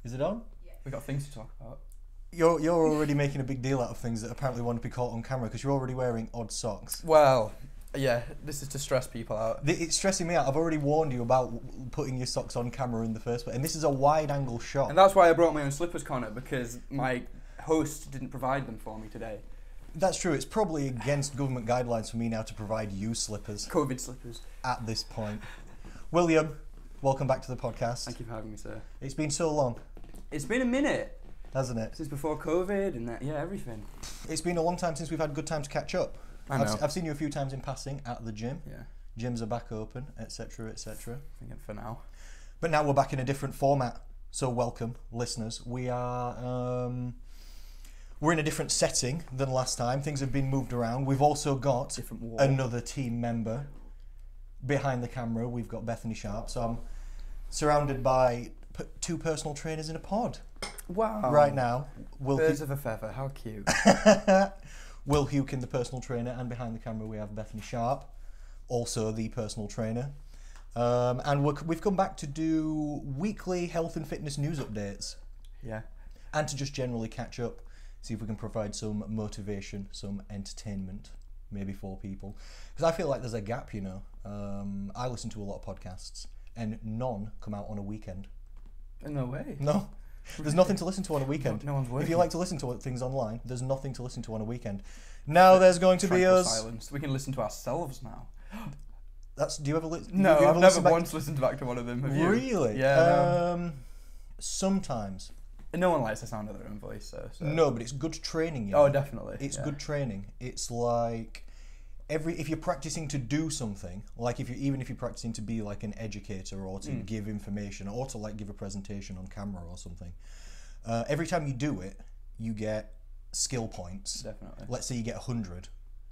Is it on? We got things to talk about. You're already making a big deal out of things that apparently want to be caught on camera because you're already wearing odd socks. Well, yeah, this is to stress people out. It's stressing me out. I've already warned you about putting your socks on camera in the first place, and this is a wide-angle shot. And that's why I brought my own slippers, Connor, because my host didn't provide them for me today. That's true. It's probably against government guidelines for me now to provide you slippers. COVID slippers. At this point. William, welcome back to the podcast. Thank you for having me, sir. It's been so long. It's been a minute. Hasn't it? Since before COVID and that, yeah, everything. It's been a long time since we've had good time to catch up. I know. I've seen you a few times in passing at the gym. Yeah. Gyms are back open, etc., etc. Thinking for now. But now we're back in a different format. So welcome, listeners. We are we're in a different setting than last time. Things have been moved around. We've also got another team member behind the camera. We've got Bethany Sharp. So I'm surrounded by two personal trainers in a pod. Wow. Right now. Birds of a feather, how cute. Will Hukin, the personal trainer, and behind the camera we have Bethany Sharp, also the personal trainer. And we've come back to do weekly health and fitness news updates. Yeah. And to just generally catch up, see if we can provide some motivation, some entertainment, maybe for people. Because I feel like there's a gap, you know. I listen to a lot of podcasts, and none come out on a weekend. No way. No. There's nothing to listen to on a weekend. No one's working. If you like to listen to things online, there's nothing to listen to on a weekend. Now there's going to be us. Silence. We can listen to ourselves now. Do you ever listen? No, I've never once listened back to one of them. Have you? Really? Yeah. No. Sometimes. No one likes the sound of their own voice, so. No, but it's good training. You know? Oh, definitely. It's good training. It's like if you're practicing to do something, like even if you're practicing to be like an educator or to give information or to like give a presentation on camera or something, every time you do it, you get skill points. Definitely. Let's say you get 100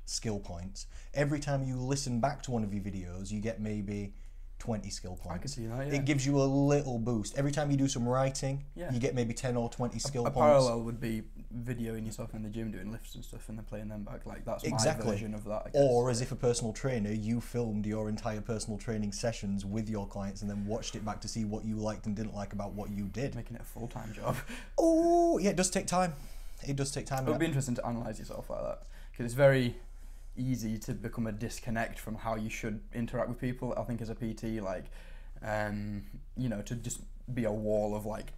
skill points. Every time you listen back to one of your videos, you get maybe 20 skill points. I can see that, yeah. It gives you a little boost. Every time you do some writing, you get maybe 10 or 20 skill points. A parallel would be videoing yourself in the gym doing lifts and stuff and then playing them back. Like, that's my version of that, I guess. Or as if a personal trainer, you filmed your entire personal training sessions with your clients and then watched it back to see what you liked and didn't like about what you did. Making it a full-time job. Oh, yeah, it does take time. It does take time. It would be interesting to analyse yourself like that. Because it's very easy to become a disconnect from how you should interact with people. I think as a PT, like, you know, to just be a wall of like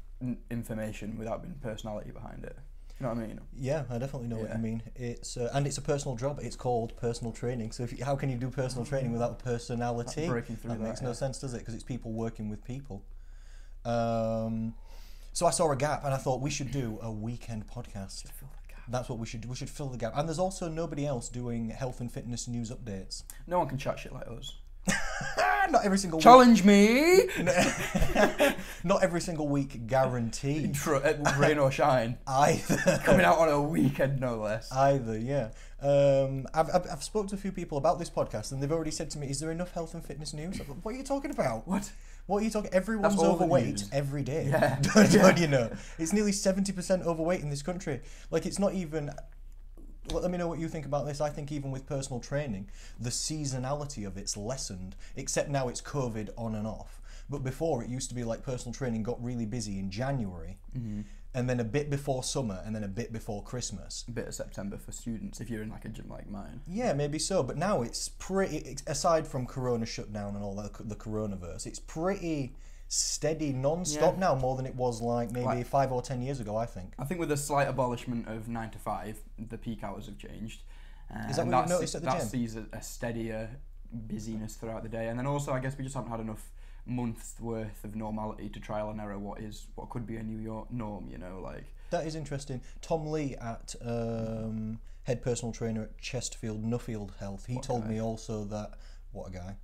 information without being personality behind it. You know what I mean? Yeah, I definitely know what you mean. It's and it's a personal job. It's called personal training. So how can you do personal training without personality? Breaking through that makes no sense, does it? Because it's people working with people. So I saw a gap and I thought we should do a weekend podcast. That's what we should do. We should fill the gap. And there's also nobody else doing health and fitness news updates. No one can chat shit like us. Not every single Challenge me! Not every single week, guaranteed. Rain or shine. Either. Coming out on a weekend, no less. Either, yeah. I've spoken to a few people about this podcast and they've already said to me, is there enough health and fitness news? Like, what are you talking about? What are you talking? Everyone's overweight every day. Yeah. Don't you know? It's nearly 70% overweight in this country. Like, it's not even... Let me know what you think about this. I think even with personal training, the seasonality of it's lessened, except now it's COVID on and off. But before, it used to be like personal training got really busy in January, and then a bit before summer, and then a bit before Christmas. A bit of September for students, if you're in like a gym like mine. Yeah, maybe so. But now it's pretty, aside from Corona shutdown and all that, the Coronaverse, it's pretty steady, non-stop now, more than it was like maybe 5 or 10 years ago, I think. I think with the slight abolishment of 9 to 5, the peak hours have changed. Is that what you've noticed at the gym? That sees a steadier busyness throughout the day. And then also, I guess we just haven't had enough months worth of normality to trial and error what could be a new norm, you know, like. That is interesting. Tom Lee at head personal trainer at Chesterfield Nuffield Health, he told me also that, what a guy.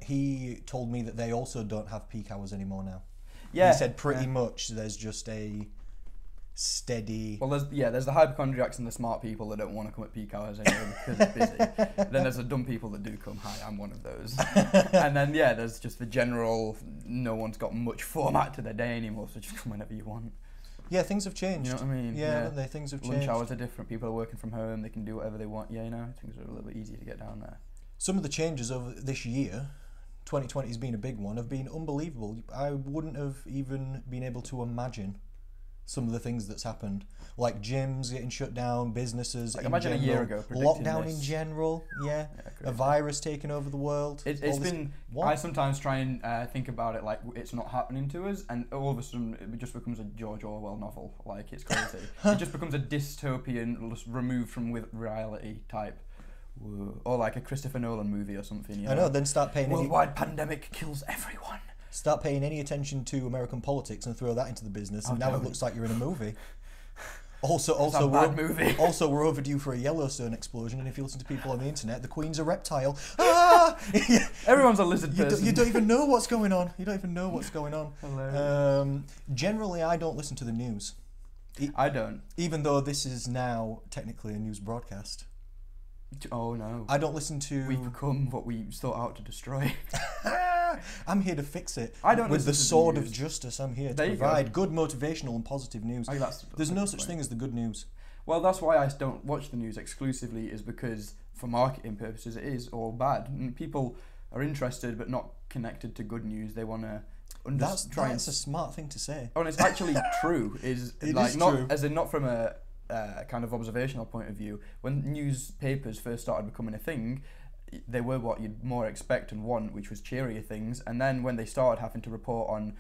He told me that they also don't have peak hours anymore now. Yeah. He said pretty much there's just a steady... Well, there's the hypochondriacs and the smart people that don't want to come at peak hours anymore because it's busy. Then there's the dumb people that do come. Hi, I'm one of those. And then, there's just the general, no one's got much format to their day anymore, so just come whenever you want. Yeah, things have changed. You know what I mean? Yeah. Things have changed. Lunch hours are different. People are working from home. They can do whatever they want. Yeah, you know, things are a little bit easier to get down there. Some of the changes over this year, 2020 has been a big one, have been unbelievable. I wouldn't have even been able to imagine some of the things that's happened, like gyms getting shut down, businesses. Like, in imagine general, a year ago predicting lockdown this. in general, a virus taking over the world. It's been. I sometimes try and think about it like it's not happening to us, and all of a sudden it just becomes a George Orwell novel. Like, it's crazy. It just becomes a dystopian, just removed from with reality type. Whoa. Or like a Christopher Nolan movie or something. You know? I know. Then start paying worldwide pandemic kills everyone. Start paying any attention to American politics and throw that into the business, and now it looks like you're in a movie. Also, we're overdue for a Yellowstone explosion, and if you listen to people on the internet, the Queen's a reptile. Ah! Everyone's a lizard person. You don't even know what's going on. Hilarious. Generally, I don't listen to the news. I don't. Even though this is now technically a news broadcast. Oh no. I don't listen to... We've become what we sought out to destroy. I'm here to fix it. I don't With the listen to sword the of news. justice, I'm here to There you provide good motivational and positive news. There's no such thing as the good news. Well, that's why I don't watch the news exclusively, is because for marketing purposes it is all bad. And people are interested but not connected to good news. They want to That's a smart thing to say. Oh, and it's actually true. It is not true. As in not from a kind of observational point of view. When newspapers first started becoming a thing, they were what you'd more expect and want, which was cheerier things. And then when they started having to report on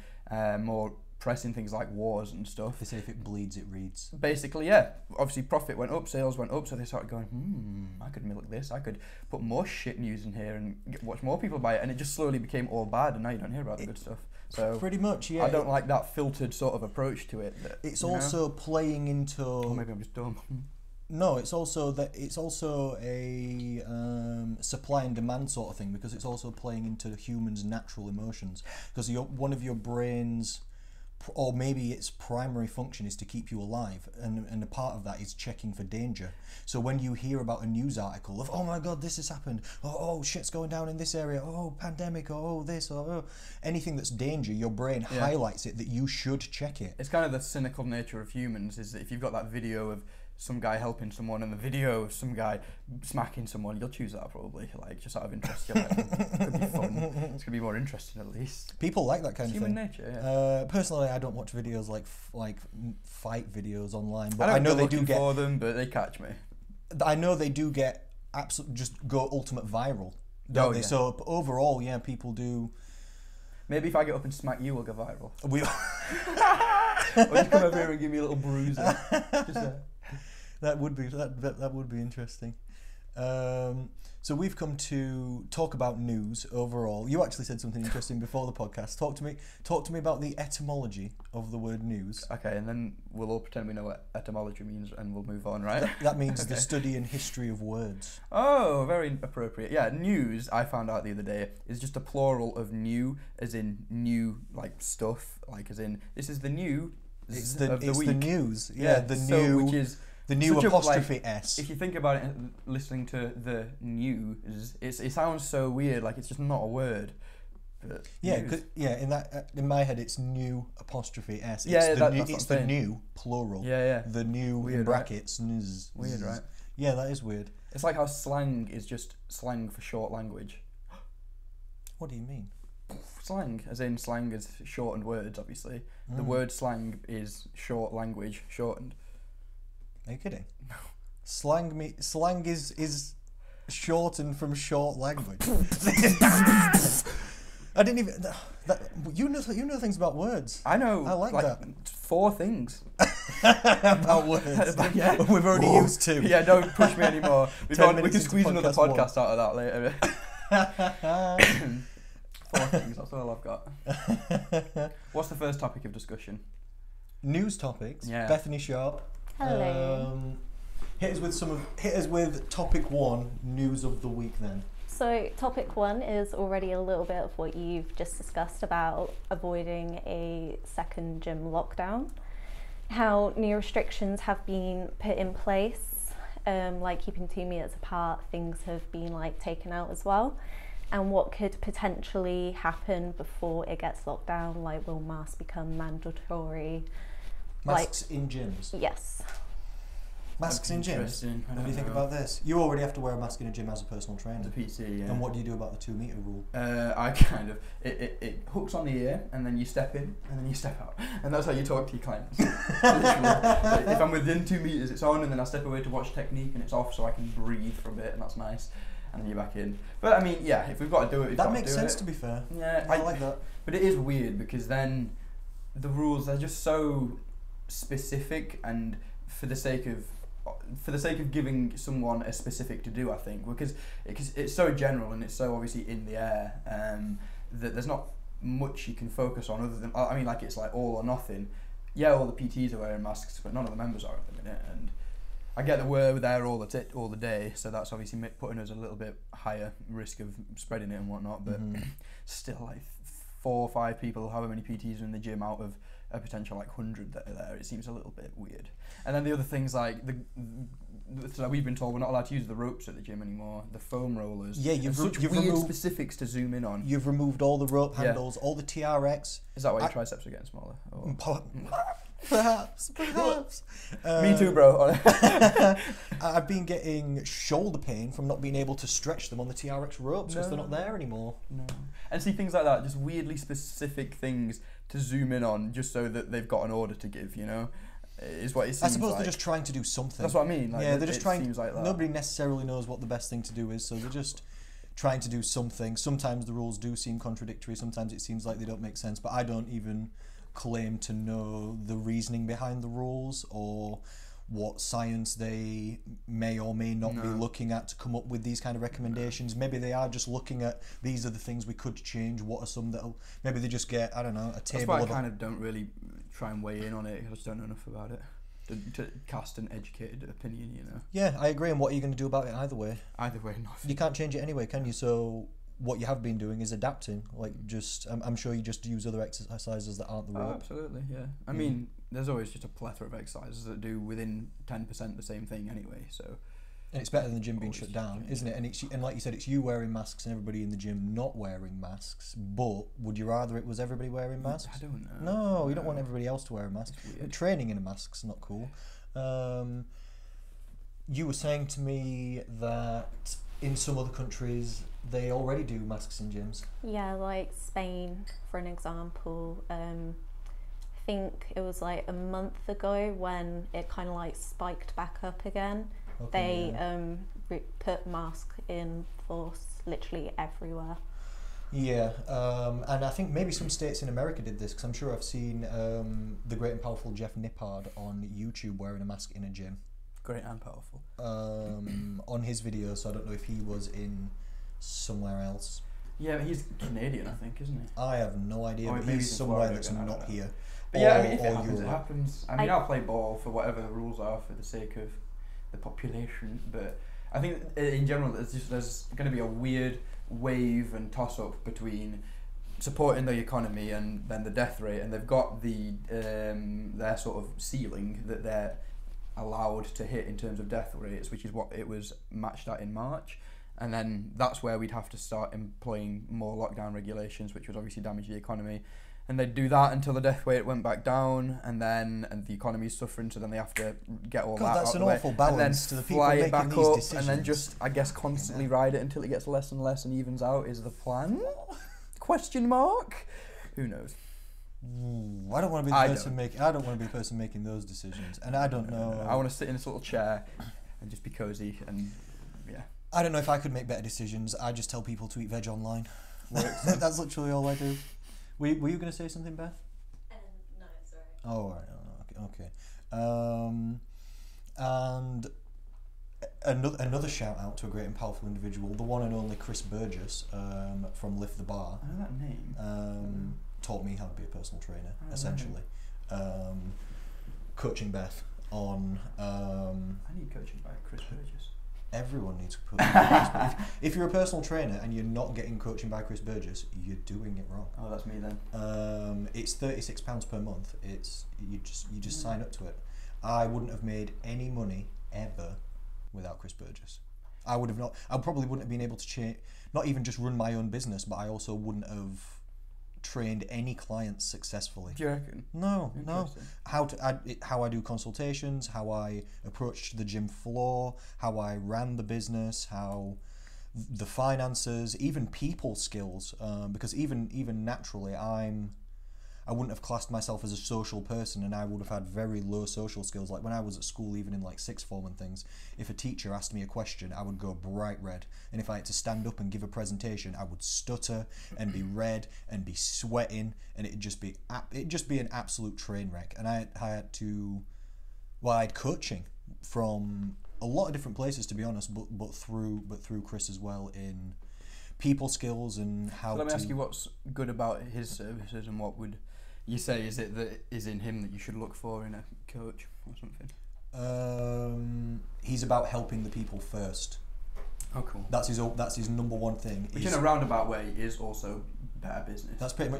more pressing things like wars and stuff, they say if it bleeds, it reads. Basically, yeah. Obviously, profit went up, sales went up, so they started going, I could milk this. I could put more shit news in here and watch more people buy it. And it just slowly became all bad, and now you don't hear about the good stuff. So pretty much, yeah. I don't like that filtered sort of approach to it. It's also playing into... Or maybe I'm just dumb. No, it's also a supply and demand sort of thing, because it's also playing into humans' natural emotions. Because one of your brain's, or maybe its primary function, is to keep you alive, and a part of that is checking for danger. So when you hear about a news article of, oh my god, this has happened, oh shit's going down in this area, oh pandemic, oh this, oh anything that's danger, your brain highlights it that you should check it. It's kind of the cynical nature of humans, is that if you've got that video of some guy helping someone and the video of some guy smacking someone, you'll choose that probably, like, just out of interest. You're like, it could be fun. It's going to be more interesting at least. People like that kind of thing. Human nature, yeah. Personally, I don't watch videos like fight videos online, but I know they do get for them, but they catch me. I know they do get just go ultimate viral, don't they? Yeah. So overall, yeah, people do. Maybe if I get up and smack you, we'll go viral. We. Or just come over here and give me a little bruiser. That would be interesting. So we've come to talk about news overall. You actually said something interesting before the podcast. Talk to me about the etymology of the word news. Okay, and then we'll all pretend we know what etymology means, and we'll move on, right? That means the study and history of words. Oh, very appropriate. Yeah, news, I found out the other day, is just a plural of new, as in new, like, stuff, like, as in, this is the new It's the week. The news. Yeah, the so, new... Which is... The new apostrophe S. If you think about it, listening to the news, it sounds so weird, like it's just not a word. But yeah, in my head it's new apostrophe S. It's the new plural. Yeah. The new weird, in brackets. Right? Niz, weird, right? Yeah, that is weird. It's like how slang is just slang for short language. What do you mean? Slang, as in slang is shortened words, obviously. The word slang is short language, shortened. Are you kidding? Slang is shortened from short language. I didn't even. You know things about words. I know. I like that. 4 things about words. Yeah. We've already used 2. Yeah, don't push me anymore. We can squeeze another podcast out of that later. 4 things. That's all I've got. What's the first topic of discussion? News topics. Yeah. Bethany Sharp. Hello. Hit us with topic 1, news of the week then. So topic 1 is already a little bit of what you've just discussed about avoiding a second gym lockdown. How new restrictions have been put in place, like keeping 2 meters apart, things have been like taken out as well. And what could potentially happen before it gets locked down, like will masks become mandatory? Masks in gyms? Yes. Masks in gyms? Interesting. What do you think about this? You already have to wear a mask in a gym as a personal trainer. The PT, yeah. And what do you do about the 2 metre rule? I kind of it hooks on the ear, and then you step in, and then you step out, and that's how you talk to your clients. Literally, if I'm within 2 meters, it's on, and then I step away to watch technique, and it's off, so I can breathe for a bit, and that's nice. And then you're back in. But I mean, yeah, if we've got to do it, we've got to do it. That makes sense, to be fair. Yeah, I like that. But it is weird because then the rules are just so specific, and for the sake of giving someone a specific to do, I think, because it's so general and it's so obviously in the air, that there's not much you can focus on other than, I mean, like, it's like all or nothing. Yeah, all the PTs are wearing masks, but none of the members are at the minute, and I get that we're there all the day, so that's obviously putting us a little bit higher risk of spreading it and whatnot, but still, like, 4 or 5 people, however many PTs are in the gym out of a potential like 100 that are there, it seems a little bit weird. And then the other things, like so we've been told we're not allowed to use the ropes at the gym anymore, the foam rollers. Yeah, you've such you've weird removed, specifics to zoom in on. You've removed all the rope handles, all the TRX. Is that why your triceps are getting smaller? Or? Perhaps. Me too, bro. I've been getting shoulder pain from not being able to stretch them on the TRX ropes because they're not there anymore. No. And see, things like that, just weirdly specific things to zoom in on just so that they've got an order to give, you know, is what it seems like. I suppose they're just trying to do something. That's what I mean. Like, yeah, they're just trying. Seems like that. Nobody necessarily knows what the best thing to do is, so they're just trying to do something. Sometimes the rules do seem contradictory. Sometimes it seems like they don't make sense. But I don't even claim to know the reasoning behind the rules or what science they may or may not be looking at to come up with these kind of recommendations. Maybe they are just looking at, these are the things we could change, what are some that'll, maybe they just get, I don't know, a table. That's why I kind of don't really try and weigh in on it, I just don't know enough about it to cast an educated opinion, you know. Yeah, I agree, and what are you going to do about it either way? Either way, nothing. You can't change it anyway, can you? So what you have been doing is adapting, like just, I'm sure you just use other exercises that aren't the rope. Absolutely, yeah. I mean, there's always just a plethora of exercises that do within 10% the same thing anyway, so. And it's better than the gym being shut down, isn't it? And like you said, it's you wearing masks and everybody in the gym not wearing masks, but would you rather it was everybody wearing masks? I don't know. No, you don't want everybody else to wear a mask. Training in a mask's not cool. You were saying to me that in some other countries they already do masks in gyms. Yeah, like Spain, for an example. I think it was like a month ago when it kind of like spiked back up again. Okay, they put masks in force literally everywhere. Yeah, and I think maybe some states in America did this, because I'm sure I've seen the great and powerful Jeff Nippard on YouTube wearing a mask in a gym. Great and powerful. On his video, so I don't know if he was in somewhere else. Yeah, but he's Canadian, I think, isn't he? I have no idea, but he's somewhere that's not here. But yeah, I mean, if it happens, it happens. I mean, I'll play ball for whatever the rules are for the sake of the population, but I think in general there's going to be a weird wave and toss-up between supporting the economy and then the death rate, and they've got the their sort of ceiling that they're allowed to hit in terms of death rates, which is what it was matched at in March, and then that's where we'd have to start employing more lockdown regulations, which would obviously damage the economy. And they'd do that until the death rate went back down, and the economy's suffering, so then they have to get all that that's out an of the way, awful balance and then to the people fly it making back these up, decisions. and then just, I guess, constantly ride it until it gets less and less and evens out is the plan? Question mark? Who knows? I don't want to be the person making. I don't want to be the person making those decisions, and I don't know. I want to sit in this little chair and just be cozy, and yeah. I don't know if I could make better decisions. I just tell people to eat veg online. That's literally all I do. Were you going to say something, Beth? No, sorry. Oh, all right. Okay. And another shout out to a great and powerful individual, the one and only Chris Burgess from Lift the Bar. I know that name. Taught me how to be a personal trainer, essentially. Coaching Beth on. I need coaching by Chris Burgess. Everyone needs coaching by Chris Burgess. If you're a personal trainer and you're not getting coaching by Chris Burgess, you're doing it wrong. Oh, that's me then. It's £36 per month. It's you just sign up to it. I wouldn't have made any money ever without Chris Burgess. I probably wouldn't have been able to not even just run my own business, but I also wouldn't have trained any clients successfully. Do you reckon? No. Interesting. How I do consultations, how I approached the gym floor, how I ran the business, how the finances, even people skills. Because even naturally, I wouldn't have classed myself as a social person, and I would have had very low social skills. Like when I was at school, even in like sixth form and things, if a teacher asked me a question, I would go bright red. And if I had to stand up and give a presentation, I would stutter and be red and be sweating, and it'd just be an absolute train wreck. And I had coaching from a lot of different places, to be honest, but through Chris as well in people skills and how. So let me ask you, what's good about his services, and what would you say is it that is in him that you should look for in a coach or something? He's about helping the people first. Oh, cool. That's his number one thing. Which in a roundabout way is also better business. That's pretty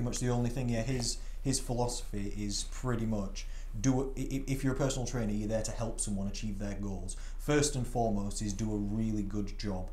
much the only thing. Yeah, his philosophy is pretty much if you're a personal trainer, you're there to help someone achieve their goals. First and foremost is do a really good job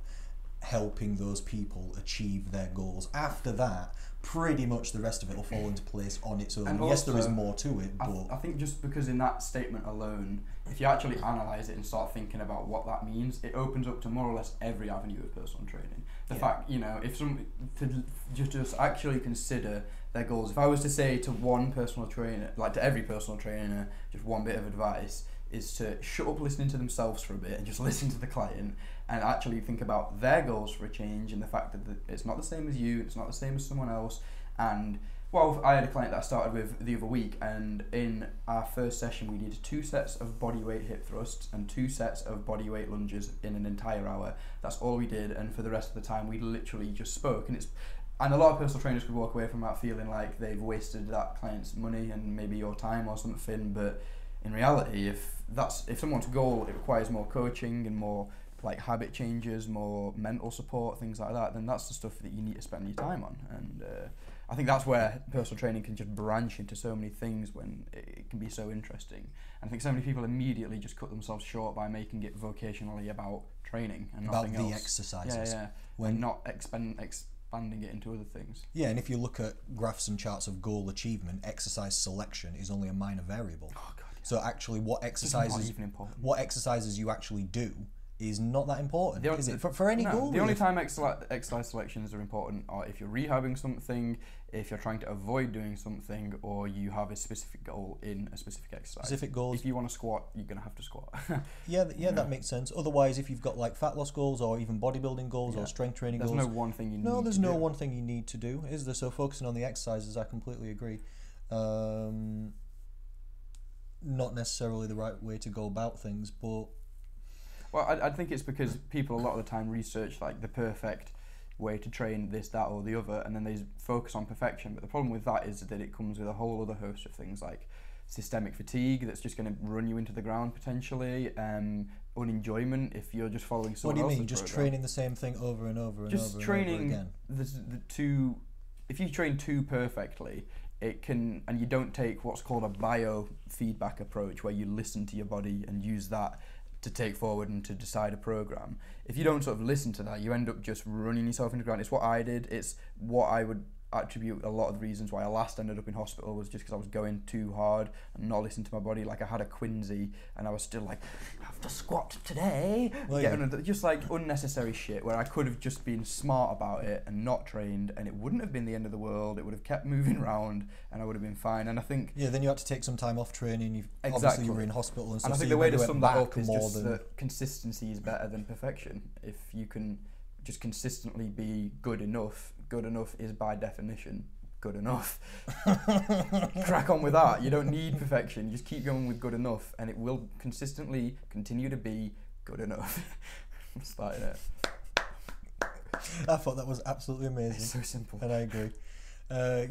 helping those people achieve their goals. After that, pretty much the rest of it will fall into place on its own. And yes, also, there is more to it, but I think just because in that statement alone, if you actually analyse it and start thinking about what that means, it opens up to more or less every avenue of personal training. The fact, if some to just actually consider their goals. If I was to say to one personal trainer, like to every personal trainer, just one bit of advice is to shut up listening to themselves for a bit and just listen to the client and actually think about their goals for a change, and the fact that it's not the same as you, it's not the same as someone else. And well, I had a client that I started with the other week, and in our first session we did 2 sets of bodyweight hip thrusts and 2 sets of bodyweight lunges in an entire hour. That's all we did, and for the rest of the time we literally just spoke. And a lot of personal trainers could walk away from that feeling like they've wasted that client's money and maybe your time or something, but in reality, if someone's goal it requires more coaching and more like habit changes, more mental support, things like that, then that's the stuff that you need to spend your time on. And I think that's where personal training can just branch into so many things when it can be so interesting. And I think so many people immediately just cut themselves short by making it vocationally about training and nothing else. About the exercises. Yeah. When not expanding it into other things. Yeah, and if you look at graphs and charts of goal achievement, exercise selection is only a minor variable. Oh, God, yeah. So actually what exercises you actually do is not that important, is it? For any goal? The only time exercise selections are important are if you're rehabbing something, if you're trying to avoid doing something, or you have a specific goal in a specific exercise. Specific goals. If you want to squat, you're going to have to squat. Yeah, that makes sense. Otherwise, if you've got like fat loss goals or even bodybuilding goals or strength training goals... There's no one thing you need to do. No, there's no one thing you need to do, is there? So focusing on the exercises, I completely agree. Not necessarily the right way to go about things, but... Well, I think it's because people a lot of the time research like the perfect way to train this, that or the other, and then they focus on perfection. But the problem with that is that it comes with a whole other host of things like systemic fatigue that's just going to run you into the ground potentially, unenjoyment if you're just following someone else's What do you mean? Just training the same thing over and over and just over training and over again? the two. If you train too perfectly, it can, and you don't take what's called a biofeedback approach where you listen to your body and use that to take forward and to decide a program. If you don't sort of listen to that, you end up just running yourself into the ground. It's what I did. It's what I would attribute a lot of the reasons why I last ended up in hospital was just because I was going too hard and not listening to my body. Like I had a quinsy and I was still like, I have to squat today. Just like unnecessary shit where I could have just been smart about it and not trained, and it wouldn't have been the end of the world. It would have kept moving around and I would have been fine. And I think... Yeah, then you had to take some time off training. Exactly. Obviously you were in hospital and stuff. And I think the way to sum that up is just that consistency is better than perfection. If you can just consistently be good enough is by definition good enough. Crack on with that. You don't need perfection. You just keep going with good enough and it will consistently continue to be good enough. I'm starting it. I thought that was absolutely amazing. It's so simple. And I agree.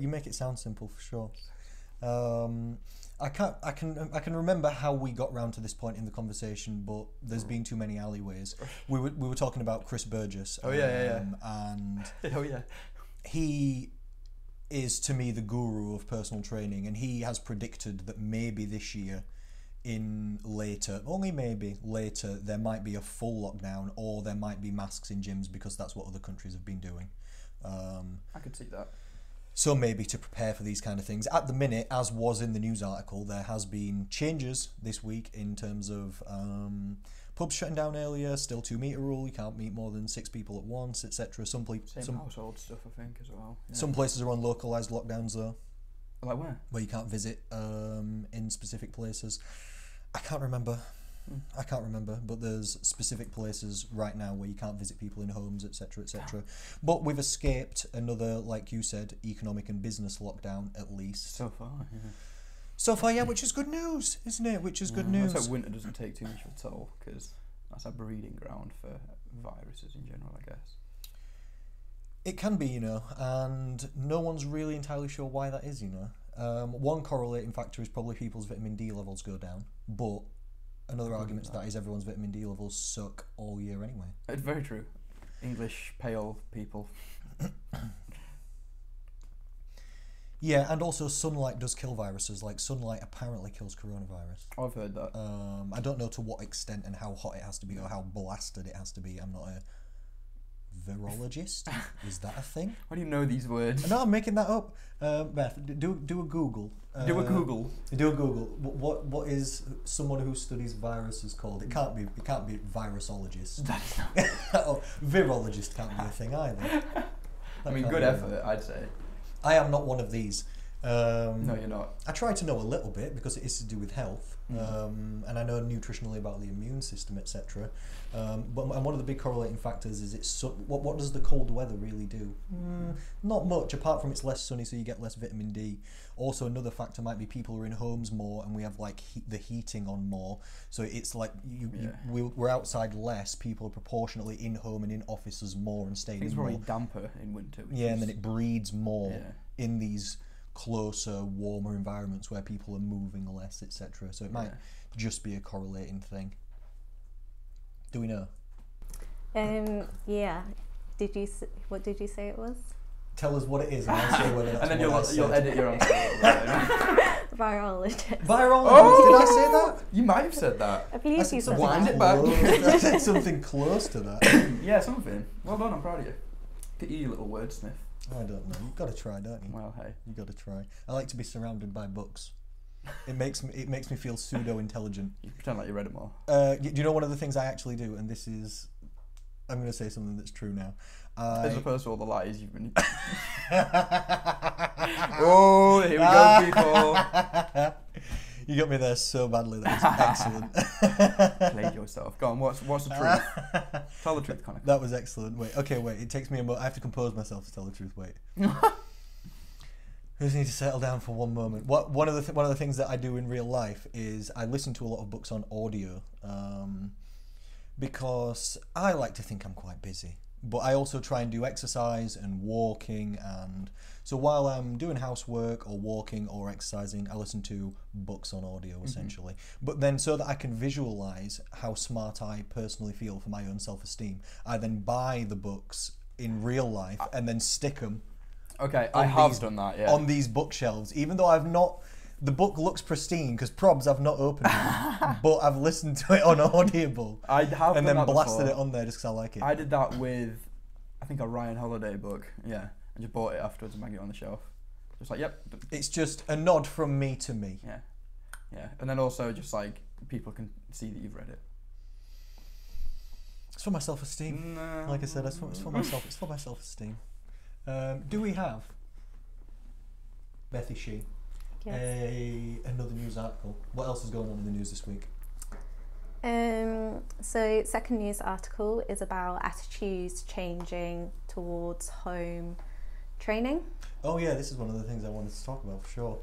You make it sound simple for sure. I can remember how we got round to this point in the conversation, but there's been too many alleyways. We were talking about Chris Burgess. And oh yeah, he is to me the guru of personal training, and he has predicted that maybe this year, only maybe later, there might be a full lockdown or there might be masks in gyms because that's what other countries have been doing. I could see that. So maybe to prepare for these kind of things. At the minute, as was in the news article, there has been changes this week in terms of pubs shutting down earlier, still 2 metre rule, you can't meet more than 6 people at once, etc. Some household stuff, I think, as well. Yeah. Some places are on localised lockdowns though. Like where? Where you can't visit in specific places. I can't remember, but there's specific places right now where you can't visit people in homes, etc., etc. But we've escaped another, like you said, economic and business lockdown at least. So far, yeah. So far, yeah, which is good news, isn't it? Which is good news. Let's hope winter doesn't take too much of a toll, because that's a breeding ground for viruses in general, I guess. It can be, and no one's really entirely sure why that is, One correlating factor is probably people's vitamin D levels go down, but another argument to that is everyone's vitamin D levels suck all year anyway. It's very true. English, pale people. Yeah, and also sunlight does kill viruses. Like, sunlight apparently kills coronavirus. I've heard that. I don't know to what extent and how hot it has to be or how blasted it has to be. I'm not a virologist. Is that a thing? Why do you know these words? No, I'm making that up. Beth, do a Google. Do a Google. Do a Google. What is someone who studies viruses called? It can't be virusologist. That's not. Oh, virologist can't be a thing either. I mean, good effort, I'd say. I am not one of these. No, you're not. I try to know a little bit because it is to do with health, and I know nutritionally about the immune system, etc. But one of the big correlating factors is what does the cold weather really do? Not much, apart from it's less sunny, so you get less vitamin D. Also, another factor might be people are in homes more, and we have like the heating on more, so it's like we're outside less. People are proportionately in home and in offices more and staying in more. It's probably damper in winter. And then it breeds more in these closer, warmer environments where people are moving less, etc. So it might just be a correlating thing. Do we know? Yeah. What did you say it was? Tell us what it is, and I'll say whether that's and then what you'll edit your answer. Virologist. Virologist. Oh! Did I say that? You might have said that. I believe you said that. Wind it back. I said something close to that. Yeah, something. Well done. I'm proud of you. Look at you little wordsmith. I don't know. You've got to try, don't you? Well, hey. You've got to try. I like to be surrounded by books. It makes me feel pseudo-intelligent. You pretend like you read them all. Do you know one of the things I actually do? And this is... I'm going to say something that's true now. As opposed to all the lies you've been... Oh, here we go, people. You got me there so badly. That was excellent. Played yourself. Go on, what's the truth? Tell the truth, Connor. That was excellent. Wait. It takes me a moment. I have to compose myself to tell the truth. Wait. I just need to settle down for one moment. One of the things that I do in real life is I listen to a lot of books on audio, because I like to think I'm quite busy. But I also try and do exercise and walking, and so while I'm doing housework or walking or exercising, I listen to books on audio essentially. But then so that I can visualize how smart I personally feel for my own self-esteem, I then buy the books in real life and then stick them. Okay, I have done that, yeah. On these bookshelves, even though I've not... The book looks pristine because probs I've not opened it, but I've listened to it on Audible. I have and done then that blasted before. it on there just because I like it. I did that with, I think, a Ryan Holiday book, and just bought it afterwards and banged it on the shelf. Just like, yep. It's just a nod from me to me. Yeah, and then also just like people can see that you've read it. It's for my self-esteem. No. Like I said, it's for myself. It's for my self-esteem. Do we have Bethy She? Yes. Another news article. What else is going on in the news this week? So second news article is about attitudes changing towards home training. Oh yeah, this is one of the things I wanted to talk about for sure.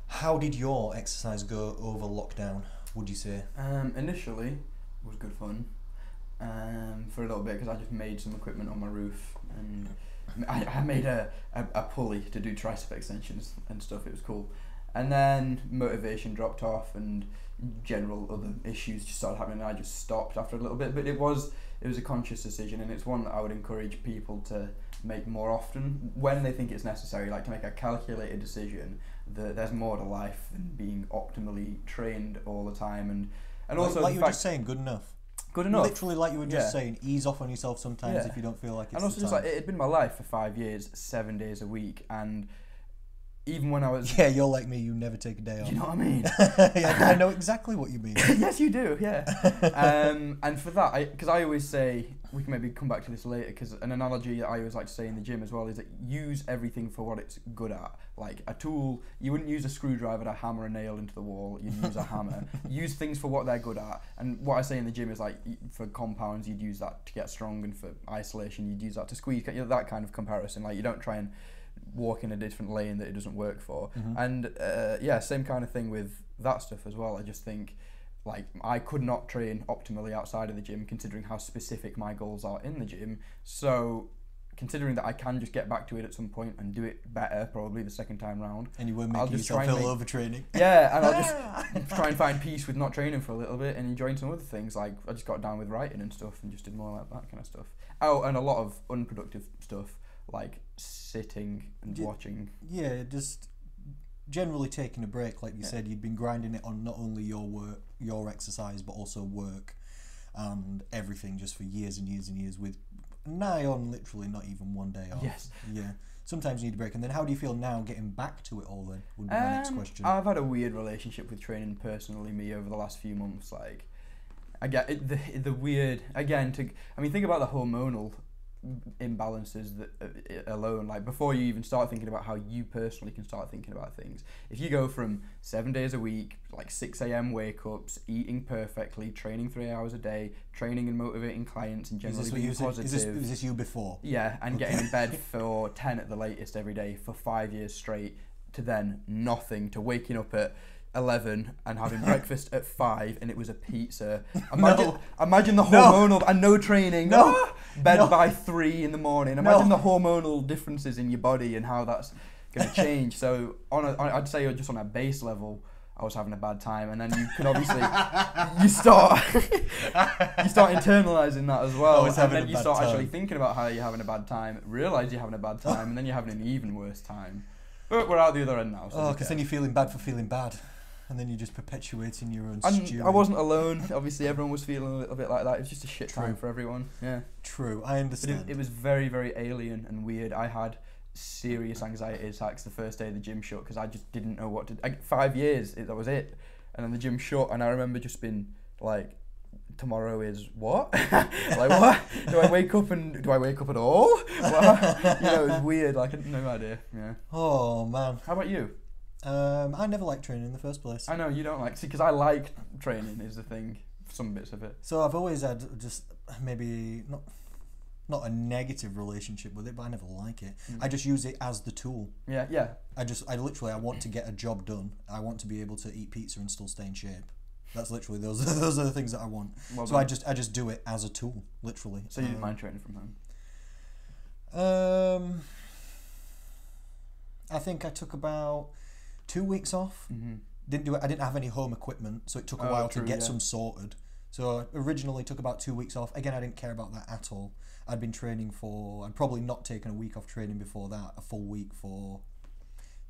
How did your exercise go over lockdown, would you say? Initially, it was good fun for a little bit because I just made some equipment on my roof, and I made a pulley to do tricep extensions and stuff. It was cool. And then motivation dropped off and general other issues just started happening, and I just stopped after a little bit. But it was a conscious decision, and it's one that I would encourage people to make more often when they think it's necessary, like to make a calculated decision that there's more to life than being optimally trained all the time. And also like you were just saying, good enough. good enough. Literally, like you were just Yeah. saying, ease off on yourself sometimes Yeah. if you don't feel like it's And also the just time. like, it had been my life for 5 years, 7 days a week, and even when I was... Yeah, you're like me, you never take a day off. You know what I mean? Yeah, I know exactly what you mean. Yes, you do, yeah. And for that, because I always say, we can maybe come back to this later, because an analogy I always like to say in the gym as well is that use everything for what it's good at. Like a tool, you wouldn't use a screwdriver to hammer a nail into the wall, you'd use a hammer. Use things for what they're good at. And what I say in the gym is like, for compounds, you'd use that to get strong, and for isolation, you'd use that to squeeze, that kind of comparison. Like, you don't try and walk in a different lane that it doesn't work for. And yeah, same kind of thing with that stuff as well. I just think, like, I could not train optimally outside of the gym, considering how specific my goals are in the gym. So considering that I can just get back to it at some point and do it better, probably the second time round. And you were I'll making just yourself try and feel overtraining. Yeah, and I'll just try and find peace with not training for a little bit and enjoying some other things. Like, I just got down with writing and stuff and just did more like that kind of stuff. Oh, and a lot of unproductive stuff, like sitting and watching. Yeah, just generally taking a break. Like you said, you'd been grinding it on not only your work, your exercise, but also work and everything just for years and years and years, with nigh on literally not even one day off. Yes. Yeah. Sometimes you need a break. And then how do you feel now getting back to it all then, would be my next question. I've had a weird relationship with training personally, me, over the last few months. Like, I get it, the weird, again, think about the hormonal imbalances that alone, like, before you even start thinking about how you personally can start thinking about things. If you go from 7 days a week, like 6 a.m. wake ups, eating perfectly, training 3 hours a day, training and motivating clients, and generally being positive. Is this you before? Yeah, and getting in bed for 10 at the latest every day for 5 years straight, to then nothing, to waking up at 11 and having breakfast at 5 and it was a pizza. Imagine the hormonal and no training. Bed by 3 in the morning. Imagine the hormonal differences in your body and how that's going to change. So I'd say just on a base level, I was having a bad time, and then you can obviously you start internalizing that as well, and then you start actually thinking about how you're having a bad time, realize you're having a bad time, and then you're having an even worse time. But we're out the other end now. So because then you're feeling bad for feeling bad. And then you're just perpetuating your own stew. I wasn't alone. Obviously, everyone was feeling a little bit like that. It was just a shit time for everyone. Yeah. True, I understand. But it was very, very alien and weird. I had serious anxiety attacks the first day the gym shut because I just didn't know what to... 5 years, that was it. And then the gym shut, and I remember just being like, tomorrow is what? Like, what? Do I wake up at all? What? You know, it was weird. Like, I had no idea. Yeah. Oh, man. How about you? I never liked training in the first place. I know you don't like... See, because I like training is the thing, some bits of it. So I've always had just maybe not a negative relationship with it, but I never like it. I just use it as the tool. Yeah. I want to get a job done. I want to be able to eat pizza and still stay in shape. That's literally, those are the things that I want. Well, so I just do it as a tool, literally. So you didn't mind training from home? I think I took about 2 weeks off. Didn't do it. I didn't have any home equipment, so it took a while to get some sorted. So I originally took about 2 weeks off. Again, I didn't care about that at all. I'd been training I'd probably not taken a week off training before that, a full week for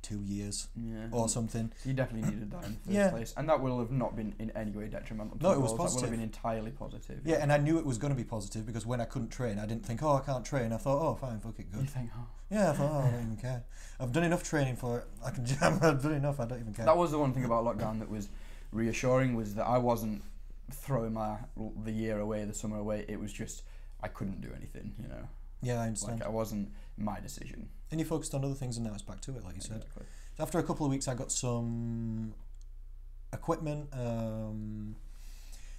2 years or something. So you definitely needed that in the first place. And that will have not been in any way detrimental to No, it was positive. That will have been entirely positive. Yeah, and I knew it was going to be positive because when I couldn't train, I didn't think, I can't train. I thought, fine, fuck it, good. You think, Yeah, I thought, I don't even care. I've done enough training for it. I can jam. I've done enough. I don't even care. That was the one thing about lockdown that was reassuring, was that I wasn't throwing the year away, the summer away. It was just, I couldn't do anything, you know. Yeah, I understand. Like, it wasn't my decision. And you focused on other things, and now it's back to it, like you said. After a couple of weeks, I got some equipment,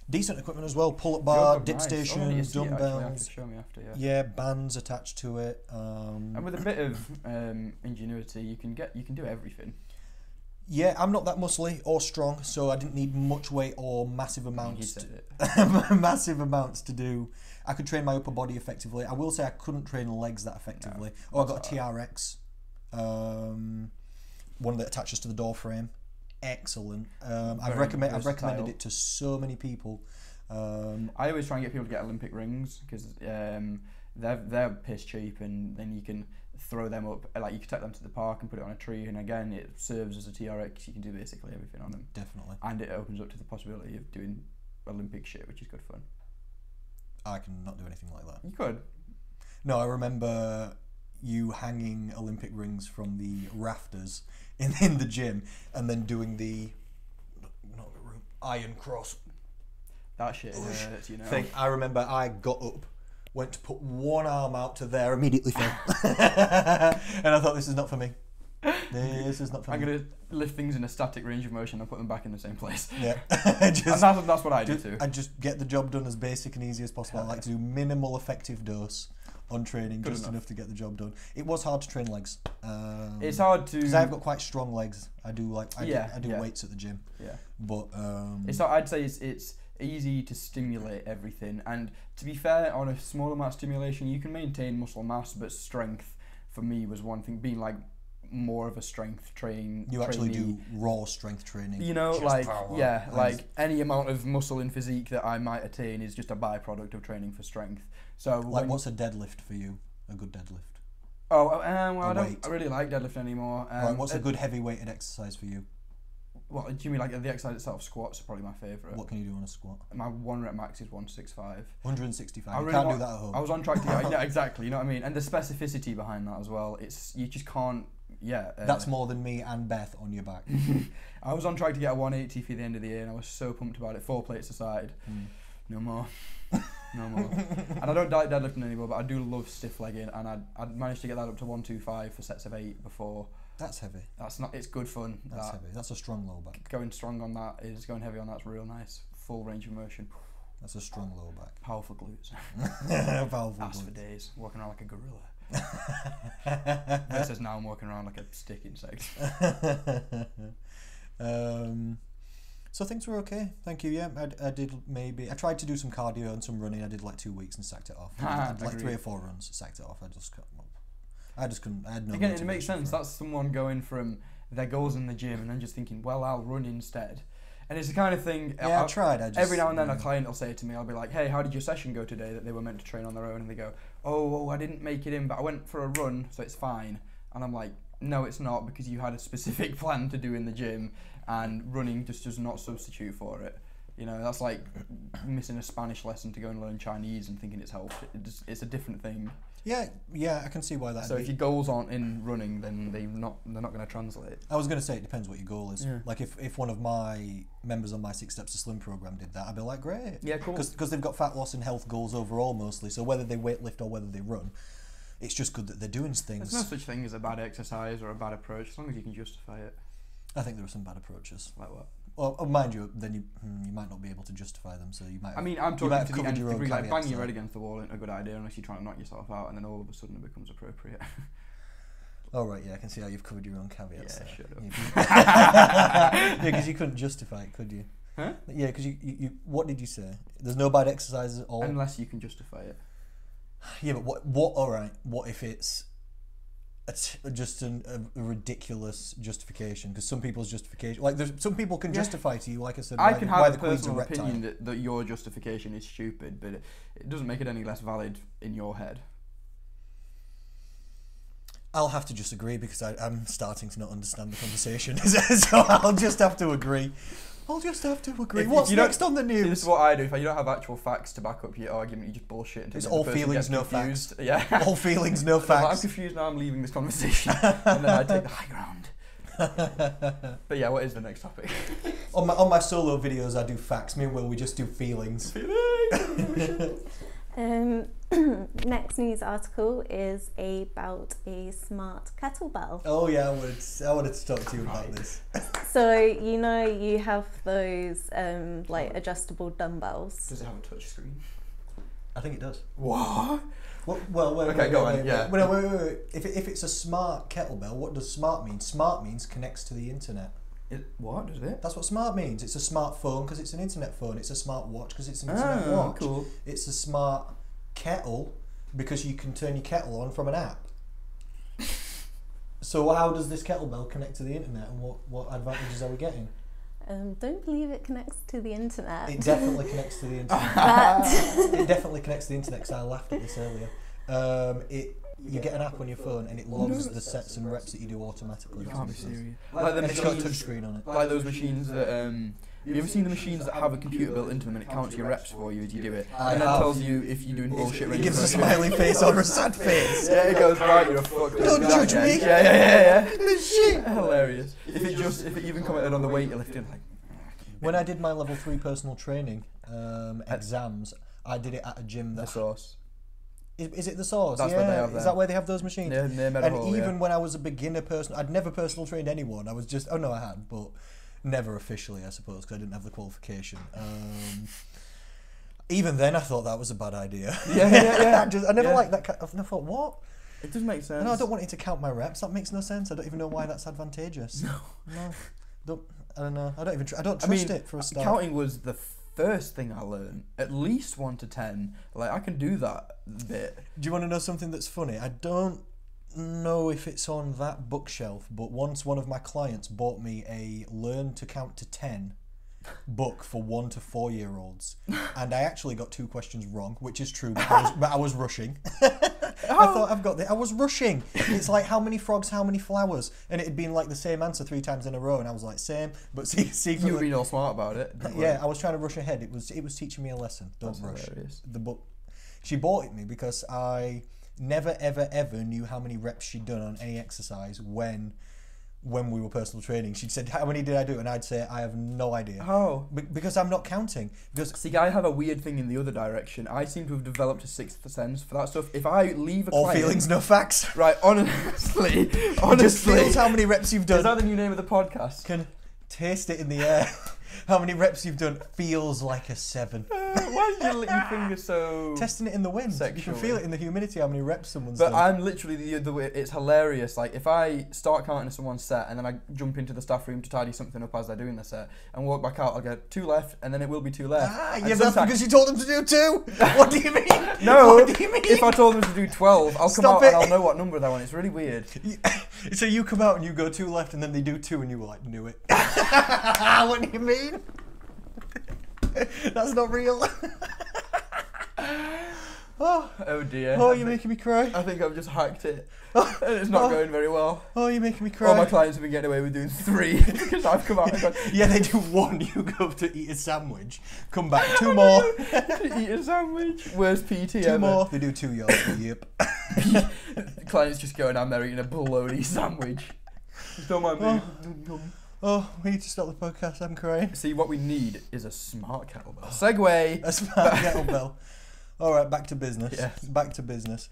decent equipment as well. Pull-up bar, dip station, dumbbells. Show me after, yeah, bands attached to it. And with a bit of ingenuity, you can do everything. Yeah, I'm not that muscly or strong, so I didn't need much weight or massive amounts. Massive amounts to do. I could train my upper body effectively. I will say I couldn't train legs that effectively. I got a TRX, one that attaches to the door frame. Excellent. I've recommended it to so many people. I always try and get people to get Olympic rings because they're piss cheap, and then you can throw them up. Like, you can take them to the park and put it on a tree, and again, it serves as a TRX. You can do basically everything on them. Definitely. And it opens up to the possibility of doing Olympic shit, which is good fun. I cannot do anything like that. You could. No, I remember you hanging Olympic rings from the rafters in the gym and then doing the iron cross That shit hurts, you know. thing. I remember I got up, went to put one arm out to there, immediately fell. And I thought, this is not for me. This is not for me. I'm going to lift things in a static range of motion and put them back in the same place. Yeah. And that's what I do too. I just get the job done as basic and easy as possible. I like to do minimal effective dose on training, Good just enough to get the job done. It was hard to train legs. It's hard to... because I've got quite strong legs. I do Yeah. weights at the gym. Yeah. But It's not, I'd say it's easy to stimulate everything, and to be fair, on a small amount of stimulation you can maintain muscle mass, but strength for me was one thing, being like more of a strength you actually do raw strength training. You know, just like power. yeah, like any amount of muscle and physique that I might attain is just a byproduct of training for strength. So like, what's a deadlift for you? A good deadlift? well, I don't weight. really like deadlift anymore. Right, what's a good heavy weighted exercise for you? What do you mean, like the exercise itself? Squats are probably my favourite. What can you do on a squat? My 1 rep max is 165. 165. I You really can't want- do that at home. I was on track to get yeah, exactly. You know what I mean? And the specificity behind that as well. You just can't. Yeah. That's more than me and Beth on your back. I was on track to get a 180 for the end of the year, and I was so pumped about it. 4 plates aside, no more, no more. And I don't like deadlifting anymore, but I do love stiff legging, and I'd managed to get that up to 125 for sets of 8 before. That's heavy. That's not. It's good fun. That's heavy. That's a strong low back. Going strong on that is going heavy on that's real nice. Full range of motion. That's a strong low back. Powerful glutes. Powerful That's for glutes. days. Walking around like a gorilla. Versus now I'm walking around like a stick insect. So things were okay, thank you. Yeah, I tried to do some cardio and some running. I did like 2 weeks and sacked it off. I did like Agreed. 3 or 4 runs, sacked it off. I just couldn't. I had no. Again, it motivation makes sense. for it. That's someone going from their goals in the gym and then just thinking, well, I'll run instead. And it's the kind of thing. Yeah, I tried. Every now and then a client will say to me, I'll be like, hey, how did your session go today? That they were meant to train on their own, and they go, oh, I didn't make it in, but I went for a run, so it's fine. And I'm like, no, it's not, because you had a specific plan to do in the gym, and running just does not substitute for it. You know, that's like missing a Spanish lesson to go and learn Chinese and thinking it's helped. It's a different thing. Yeah, I can see why that. So if your goals aren't in running, then they're not going to translate. I was going to say it depends what your goal is. Yeah. Like if one of my members on my 6 Steps to Slim program did that, I'd be like, great. Yeah, cool. Because they've got fat loss and health goals overall mostly. So whether they weightlift or whether they run, it's just good that they're doing things. There's no such thing as a bad exercise or a bad approach, as long as you can justify it. I think there are some bad approaches. Like what? Well, mind you, then you might not be able to justify them. So you might. I mean, I'm you might have talking to the covered nth your own degree. Like caveats banging your there. head against the wall isn't a good idea unless you're trying to knock yourself out, and then all of a sudden it becomes appropriate. Oh right, yeah, I can see how you've covered your own caveats. Yeah, there. shut up. Yeah, because you couldn't justify it, could you? Huh? Yeah, because you. What did you say? There's no bad exercises at all. Unless you can justify it. Yeah, but what? All right. What if it's just a ridiculous justification? Because some people's justification, like some people can justify to you, like I said, I why, can why have the a Queen's a personal reptile. opinion that your justification is stupid, but it doesn't make it any less valid in your head. I'll have to just agree because I'm starting to not understand the conversation, so I'll just have to agree. What's next on the news? This is what I do. If you don't have actual facts to back up your argument, you just bullshit until It's the all person feelings, gets no confused. facts. Yeah. All feelings, no I'm facts. confused now. I'm leaving this conversation, and then I take the high ground. But yeah, what is the next topic? On my solo videos, I do facts. Me and Will, we just do feelings. Next news article is about a smart kettlebell. Oh yeah, I wanted to talk to you about this. So you know you have those like adjustable dumbbells. Does it have a touch screen? I think it does. What? Well, Okay, go on, yeah. Wait. If it's a smart kettlebell, what does smart mean? Smart means connects to the internet. What does it? That's what smart means. It's a smartphone because it's an internet phone. It's a smart watch because it's an internet watch. Cool. It's a smart kettle because you can turn your kettle on from an app. So how does this kettlebell connect to the internet, and what advantages are we getting? Don't believe it connects to the internet. It definitely connects to the internet. It definitely connects to the internet because I laughed at this earlier. You get an app on your phone and it logs the sets and reps that you do automatically. You can't be serious. Like the machines, it's got a touch screen on it. Like those machines that Have you ever seen the machines that have a computer built into them and it counts your reps for you as you do it? I And then have. tells you if you're doing bullshit. It gives a smiley face or a sad face. Yeah, it goes, right, you're a fuck. Don't judge me. Yeah. Shit. Hilarious. If it even commented on the weight you're lifting, like, When I did my level 3 personal training exams, I did it at a gym the that... sauce. Is it the Source? That's yeah. where they have Is them. that where they have those machines? Near And Meadowhall, even when I was a beginner person, I'd never personal trained anyone. I was just... Oh, no, I had, but never officially, I suppose, because I didn't have the qualification. Even then, I thought that was a bad idea. Yeah. I never liked that. I never thought, what? It does make sense. No, I don't want it to count my reps. That makes no sense. I don't even know why that's advantageous. No. I don't know. I don't even. I don't trust it for a start. Counting was the first thing I learned. At least 1 to 10. Like, I can do that bit. Do you want to know something that's funny? I don't know if it's on that bookshelf, but once one of my clients bought me a Learn to Count to 10 book for 1 to 4 year olds, and I actually got 2 questions wrong, which is true, but I was rushing. I thought I've got this. I was rushing. It's like, how many frogs, how many flowers, and it had been like the same answer 3 times in a row, and I was like, same, but secretly, You were being all smart about it. yeah, I was trying to rush ahead. It was teaching me a lesson. Don't That's rush. hilarious. The book. She bought it me because I never ever knew how many reps she'd done on any exercise when we were personal training. She'd said, how many did I do? And I'd say, I have no idea. How? Because I'm not counting. Because See, I have a weird thing in the other direction. I seem to have developed a sixth sense for that stuff. If I leave a all client... feelings, no facts. Right, honestly. It just feels how many reps you've done. Is that the new name of the podcast? Can taste it in the air. How many reps you've done feels like a 7. Why did you lick your finger so... Testing it in the wind. You can Sexually. feel it in the humidity how many reps someone's But done. I'm literally the other way. It's hilarious. Like, if I start counting someone's set and then I jump into the staff room to tidy something up as they're doing the set and walk back out, I'll go 2 left and then it will be 2 left. And Yeah, that's sometimes- because you told them to do 2. What do you mean? No, What do you mean? if I told them to do 12, I'll come Stop out it. and I'll know what number they're on. It's really weird. So you come out and you go 2 left and then they do 2 and you were like, knew it. What do you mean? That's not real. Oh dear. Oh, you're making me cry. I think I've just hacked it. And it's not going very well. Oh, you're making me All my cry. clients have been getting away with doing 3 because I've come out and gone, Yeah, they do 1. You go to eat a sandwich. Come back 2 more. eat a sandwich. Worst PT 2 ever. more. They do 2 yards. Yep. Clients just going, I'm there eating a bologna sandwich. Don't mind me. Oh, we need to stop the podcast. I'm crying. See, what we need is a smart kettlebell. Segway. A smart kettlebell. All right, back to business. Yes. Back to business.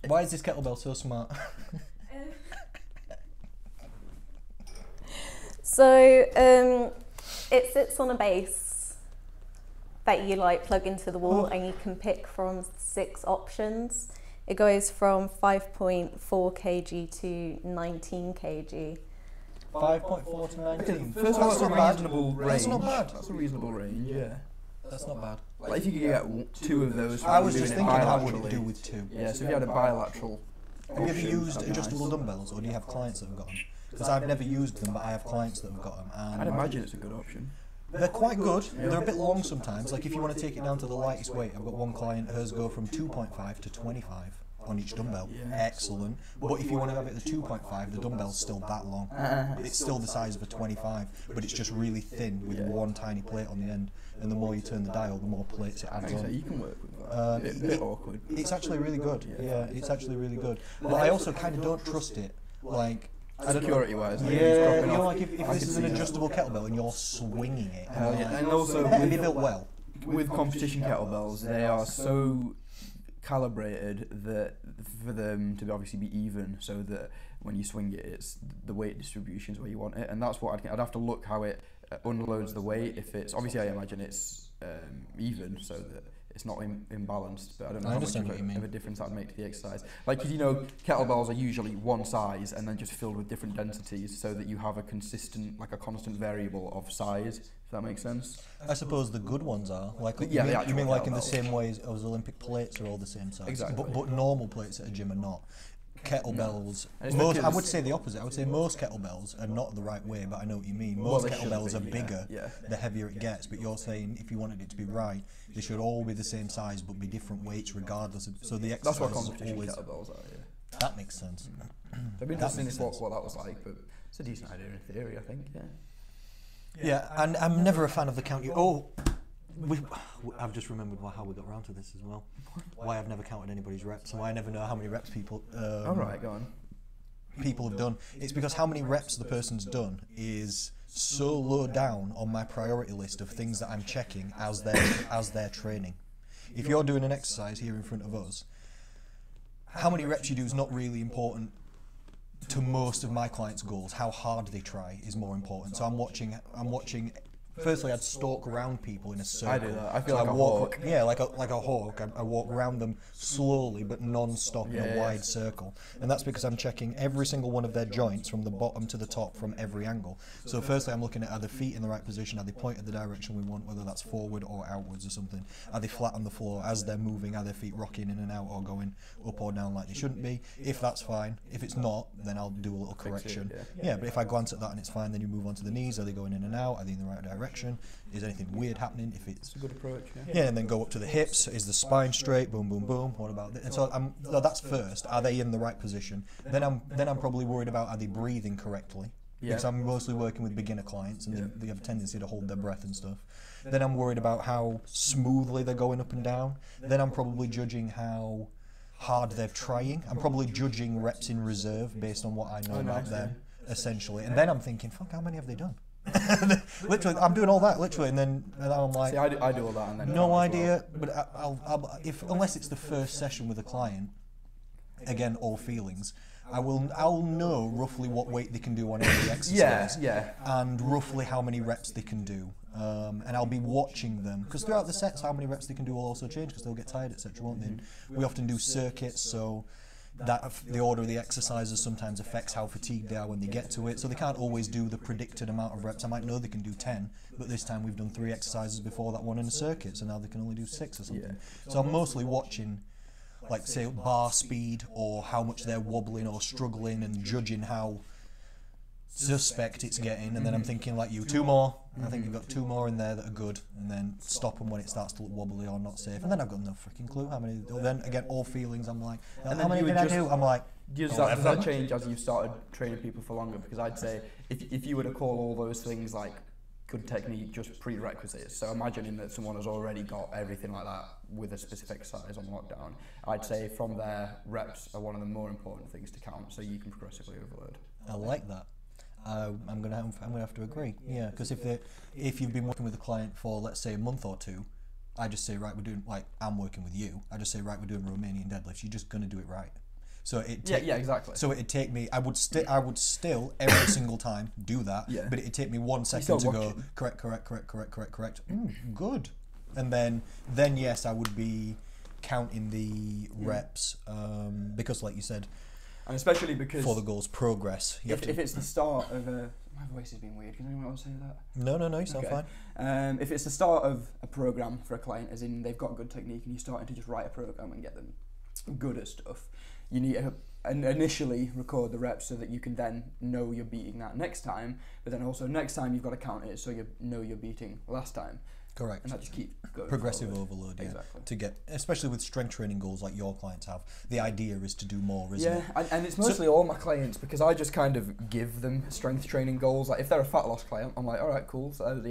Why is this kettlebell so smart? So it sits on a base that you like plug into the wall, and you can pick from 6 options. It goes from 5.4 kg to 19 kg. 5.4 to 19. First of all, that's a not bad. reasonable range. That's not bad. That's a reasonable range, yeah. That's not bad. Like, if you could get 2 of those, I was doing just it thinking, how would bilaterally. it do with 2? Yeah, so if you had a bilateral. Have you ever option, used that'd be adjustable nice. dumbbells, or do you have clients that have got them? Because I've never used them, but I have clients that have got them. I'd imagine it's a good option. They're quite good. They're a bit long sometimes. Like if you want to take it down to the lightest weight, I've got one client, hers go from 2.5 to 25 on each dumbbell. Yeah. Excellent. But if you want to have it at the 2.5, the dumbbell's still that long. It's still the size of a 25, but it's just really thin with one tiny plate on the end. And the more you turn the dial, the more plates it adds So on. you can work with that. A bit awkward. It's actually really good. Yeah, it's actually really good. But I also kind of don't trust it. Like, I don't know. Security wise, Yeah, you know, like if this is an adjustable kettlebell and you're swinging it, Hell yeah. And also it better be with- built well. with competition kettlebells, they are so calibrated that for them to obviously be even, so that when you swing it, it's the weight distribution is where you want it, and that's what I'd have to look how it unloads the weight. If it's obviously, I imagine it's even, so that it's not imbalanced. But I don't know I how much understand what you mean. of a difference that would make to the exercise. Like, 'cause you know, kettlebells are usually one size and then just filled with different densities, so that you have a consistent, like a constant variable of size. If that makes sense. I suppose the good ones are like Yeah, the you mean actual like in the kettlebells. same way as Olympic plates are all the same size. Exactly. But normal plates at a gym are not. Kettlebells. And it's Most, I because- would say the opposite. I would say most kettlebells are not the right way, but I know what you mean. Well, Most they shouldn't kettlebells be, are bigger, yeah. the heavier it gets. But you're saying if you wanted it to be right, they should all be the same size, but be different weights regardless of. So the That's exercise what is competition always. kettlebells are. Yeah. That makes sense. It'd be interesting makes to sense. what that was like, but it's a decent idea in theory, I think. Yeah. Yeah, and I'm never a fan of the count. I've just remembered how we got around to this as well. Why I've never counted anybody's reps, and why I never know how many reps people. All right, go on. People have done. It's because how many reps the person's done is so low down on my priority list of things that I'm checking as they're training. If you're doing an exercise here in front of us, how many reps you do is not really important to most of my clients' goals. How hard they try is more important. So I'm watching. Firstly, I'd stalk around people in a circle. I do that. I feel so like a hawk. Yeah, like a hawk. I walk around them slowly but non-stop in a wide circle. And that's because I'm checking every single one of their joints from the bottom to the top from every angle. So firstly, I'm looking at are the feet in the right position? Are they pointed the direction we want, whether that's forward or outwards or something? Are they flat on the floor as they're moving? Are their feet rocking in and out or going up or down like they shouldn't be? If that's fine. If it's not, then I'll do a little correction. Yeah, but if I glance at that and it's fine, then you move on to the knees. Are they going in and out? Are they in the right direction? Is anything weird happening? If it's a good approach, yeah, and then go up to the hips. Is the spine straight? Boom, boom, boom. What about this? And so that's first. Are they in the right position? Then I'm probably worried about are they breathing correctly? Because I'm mostly working with beginner clients, and they have a tendency to hold their breath and stuff. Then I'm worried about how smoothly they're going up and down. Then I'm probably judging how hard they're trying. I'm probably judging reps in reserve based on what I know about them, essentially. And then I'm thinking, fuck, how many have they done? Literally, I'm doing all that literally, and then I'm like, see, I do all that, and then no idea. But I'll unless it's the first session with a client, again, all feelings. I'll know roughly what weight they can do on every exercise, and roughly how many reps they can do, and I'll be watching them because throughout the sets, how many reps they can do will also change because they'll get tired, etc. Won't they? And we often do circuits, so that the order of the exercises sometimes affects how fatigued they are when they get to it, so they can't always do the predicted amount of reps. I might know they can do 10, but this time we've done 3 exercises before that one in a circuit, so now they can only do 6 or something. So I'm mostly watching, like, say, bar speed or how much they're wobbling or struggling, and judging how suspect it's getting, and then I'm thinking like you, 2 more. I think you've got 2 more in there that are good, and then stop them when it starts to look wobbly or not safe. And then I've got no freaking clue how many. Then again, all feelings. I'm like, how many did I do? I'm like, does that change as you've started training people for longer? Because I'd say if you were to call all those things like good technique just prerequisites, so imagining that someone has already got everything like that with a specific exercise on lockdown, I'd say from there, reps are one of the more important things to count, so you can progressively overload. I like that. I'm gonna have to agree. Yeah, because if you've been working with a client for, let's say, a month or 2, I just say, right, we're doing, like, I'm working with you. I just say, right, we're doing Romanian deadlifts. You're just gonna do it right. So exactly. So it'd take me. I would still every single time do that. Yeah. But it'd take me 1 second to go correct. Good. And then yes, I would be counting the reps because, like you said. And especially because for the goals progress. If it's the start of a... My voice has been weird. Can anyone else say that? No, you sound fine. If it's the start of a program for a client, as in they've got good technique and you're starting to just write a program and get them good at stuff, you need to initially record the reps so that you can then know you're beating that next time, but then also next time you've got to count it so you know you're beating last time. Correct. And that just keep going progressive forward. Overload, yeah. Exactly. To get, especially with strength training goals like your clients have, the idea is to do more, isn't it? Yeah, and it's mostly all my clients, because I just kind of give them strength training goals. Like if they're a fat loss client, I'm like, all right, cool, so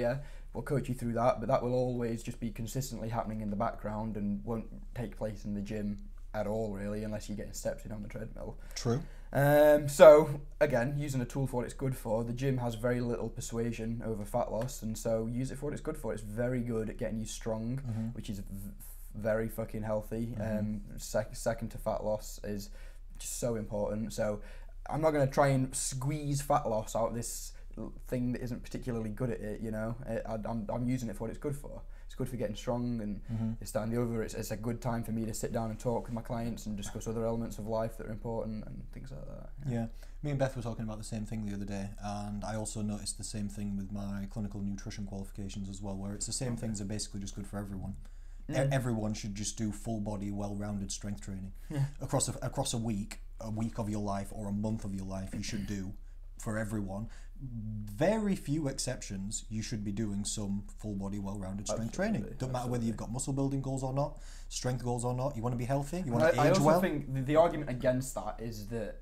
we'll coach you through that, but that will always just be consistently happening in the background and won't take place in the gym at all, really, unless you're getting steps in on the treadmill. True. So again, using a tool for what it's good for, the gym has very little persuasion over fat loss, and so use it for what it's good for. It's very good at getting you strong, which is very fucking healthy. Second to fat loss is just so important. So I'm not going to try and squeeze fat loss out of this thing that isn't particularly good at it, you know. I'm using it for what it's good for. It's good for getting strong, and it's down the other. It's a good time for me to sit down and talk with my clients and discuss other elements of life that are important and things like that. Yeah. Me and Beth were talking about the same thing the other day, and I also noticed the same thing with my clinical nutrition qualifications as well, where it's the same things are basically just good for everyone. Everyone should just do full body, well-rounded strength training across a week of your life or a month of your life. You should do for everyone. Very few exceptions, you should be doing some full body, well-rounded strength training. Don't matter whether you've got muscle building goals or not, strength goals or not. You want to be healthy, you want to age well. I also think the argument against that is the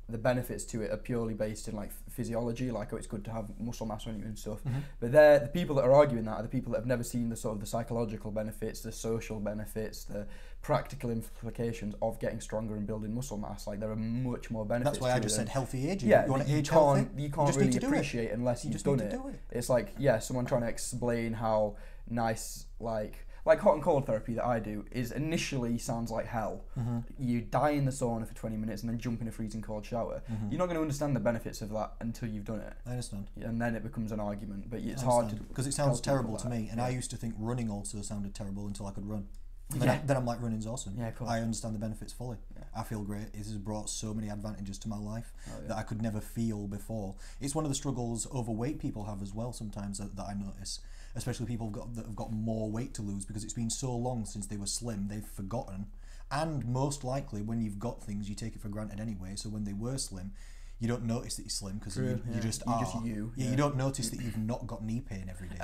the benefits to it are purely based in like physiology, like, oh, it's good to have muscle mass on you and stuff. Mm-hmm. But the people that are arguing that are the people that have never seen the sort of the psychological benefits, the social benefits, the practical implications of getting stronger and building muscle mass. Like, there are much more benefits. That's why I to just it said healthy aging. Yeah, you want to you age can't, healthy? you can't just need really to do appreciate it unless You you've just done need to it. do it. It's like, yeah, someone trying to explain how nice, like hot and cold therapy that I do is initially sounds like hell. Mm-hmm. You die in the sauna for 20 minutes and then jump in a freezing cold shower. Mm-hmm. You're not going to understand the benefits of that until you've done it. I understand. And then it becomes an argument. But it's I hard understand. to... Because it sounds tell people terrible to that. me, and I used to think running also sounded terrible until I could run. And then I'm like, running's awesome. Yeah, of course. I understand the benefits fully. Yeah. I feel great. It has brought so many advantages to my life yeah. that I could never feel before. It's one of the struggles overweight people have as well sometimes that I notice. Especially people that have got more weight to lose, because it's been so long since they were slim, they've forgotten. And most likely, when you've got things, you take it for granted anyway. So when they were slim, you don't notice that you're slim because you just You're are. just you. Yeah, you don't notice that you've not got knee pain every day.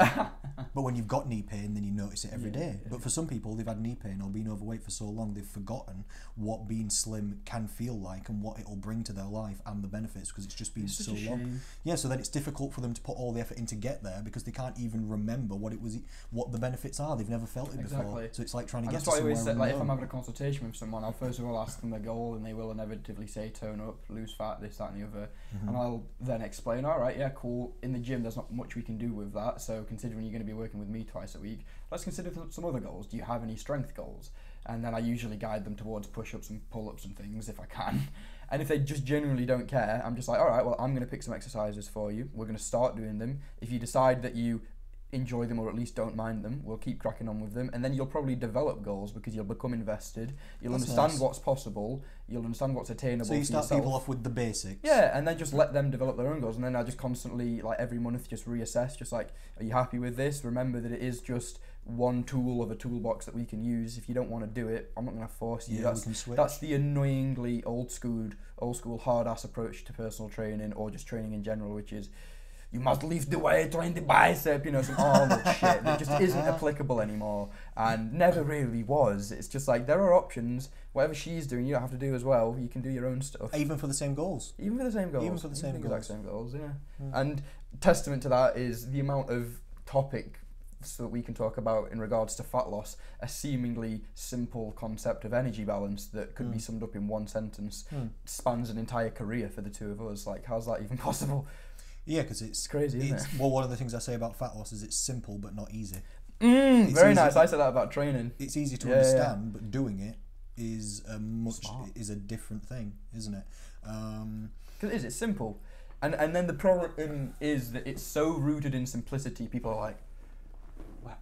But when you've got knee pain, then you notice it every day. Yeah. But for some people, they've had knee pain or been overweight for so long, they've forgotten what being slim can feel like and what it'll bring to their life and the benefits, because it's just been It's so such a long. shame. Yeah, so then it's difficult for them to put all the effort in to get there because they can't even remember what the benefits are. They've never felt it before. Exactly. So it's like trying to And get that's to why I somewhere always say, like, if I'm unknown. having a consultation with someone, I'll first of all ask them their goal, and they will inevitably say tone up, lose fat, this, that, and the other. Mm-hmm. And I'll then explain, all right, yeah, cool. In the gym, there's not much we can do with that. So considering you're going to be working with me twice a week, let's consider some other goals. Do you have any strength goals? And then I usually guide them towards push-ups and pull-ups and things if I can. And if they just genuinely don't care, I'm just like, all right, well, I'm going to pick some exercises for you. We're going to start doing them. If you decide that you enjoy them or at least don't mind them, we'll keep cracking on with them, and then you'll probably develop goals because you'll become invested. You'll That's understand nice. what's possible. You'll understand what's attainable. So you for start yourself. people off with the basics. Yeah, and then just let them develop their own goals, and then I just constantly, like, every month, just reassess. Just like, are you happy with this? Remember that it is just one tool of a toolbox that we can use. If you don't want to do it, I'm not going to force you. Yeah, we can switch. That's the annoyingly old school hard ass approach to personal training or just training in general, which is, you must lift the weight, train the bicep, some armored shit that just isn't applicable anymore and never really was. It's just like, there are options. Whatever she's doing, you don't have to do as well. You can do your own stuff. Even for the same goals. Even for the same goals. Even for the same exact goals. same goals, yeah. And testament to that is the amount of topics that we can talk about in regards to fat loss, a seemingly simple concept of energy balance that could be summed up in one sentence, spans an entire career for the two of us. Like, how's that even possible? Yeah, because it's crazy, isn't it? Well, one of the things I say about fat loss is it's simple but not easy. Very easy. nice. I said that about training. It's easy to Yeah, understand, but doing it is Smart. is a different thing, isn't it? Because it's simple. And then the problem is that it's so rooted in simplicity, people are like,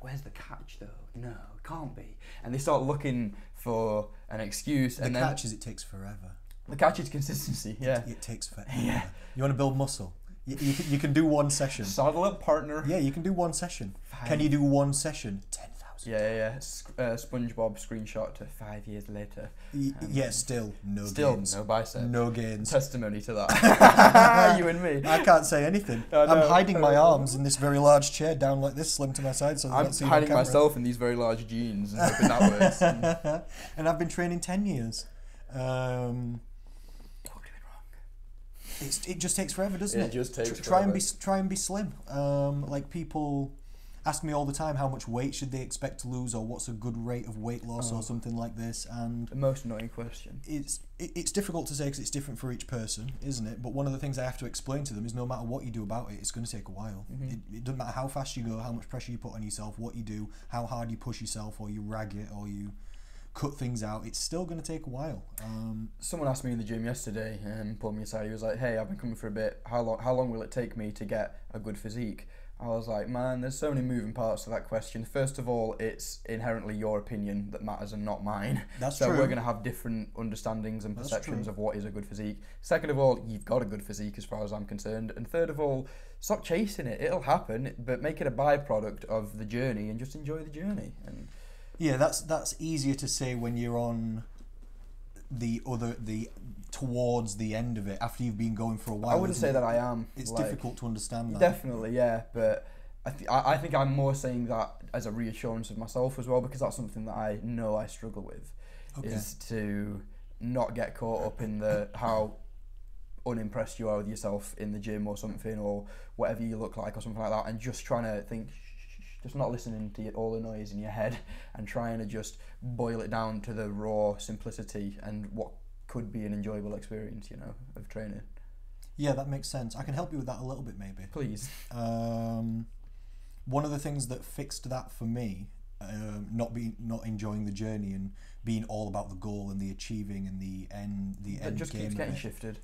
where's the catch though? No, it can't be. And they start looking for an excuse. The and catch is it takes forever. The catch is consistency, yeah. It takes forever. Yeah. You want to build muscle? You can do one session. Saddle up, partner. Yeah, you can do one session. Fine. Can you do one session? 10,000. Yeah. SpongeBob screenshot to 5 years later. Yeah, still no Still gains. no bicep. No gains. Testimony to that. You and me. I can't say anything. I know. I'm hiding my arms in this very large chair down like this, slim to my side, so they I'm don't see me on hiding camera. myself in these very large jeans and hoping that works. And I've been training 10 years. What are we doing wrong? It just takes forever, doesn't it? It just takes Try and forever. try and be slim. Like, people ask me all the time how much weight should they expect to lose, or what's a good rate of weight loss, or something like this. And The most annoying question. it's difficult to say because it's different for each person, isn't it? But one of the things I have to explain to them is no matter what you do about it, it's going to take a while. It doesn't matter how fast you go, how much pressure you put on yourself, what you do, how hard you push yourself, or you rag it, or you cut things out. It's still going to take a while. Someone asked me in the gym yesterday and pulled me aside. He was like, "Hey, I've been coming for a bit. How long will it take me to get a good physique?" I was like, man, there's so many moving parts to that question. First of all, it's inherently your opinion that matters and not mine. That's so true. we're going to have different understandings and That's perceptions true. of what is a good physique. Second of all, you've got a good physique as far as I'm concerned. And third of all, stop chasing it. It'll happen, but make it a byproduct of the journey and just enjoy the journey. And Yeah, that's easier to say when you're on the towards the end of it, after you've been going for a while. I wouldn't say that I am. It's like, difficult to understand that. Definitely, yeah, but I think I'm more saying that as a reassurance of myself as well, because that's something that I know I struggle with, Okay. is to not get caught up in the how unimpressed you are with yourself in the gym or something, or whatever you look like or something like that, and just trying to think, just not listening to all the noise in your head, and trying to just boil it down to the raw simplicity and what could be an enjoyable experience, you know, of training. Yeah, that makes sense. I can help you with that a little bit, maybe. Please. One of the things that fixed that for me, not enjoying the journey and being all about the goal and the achieving and the end It just game keeps of getting it. shifted.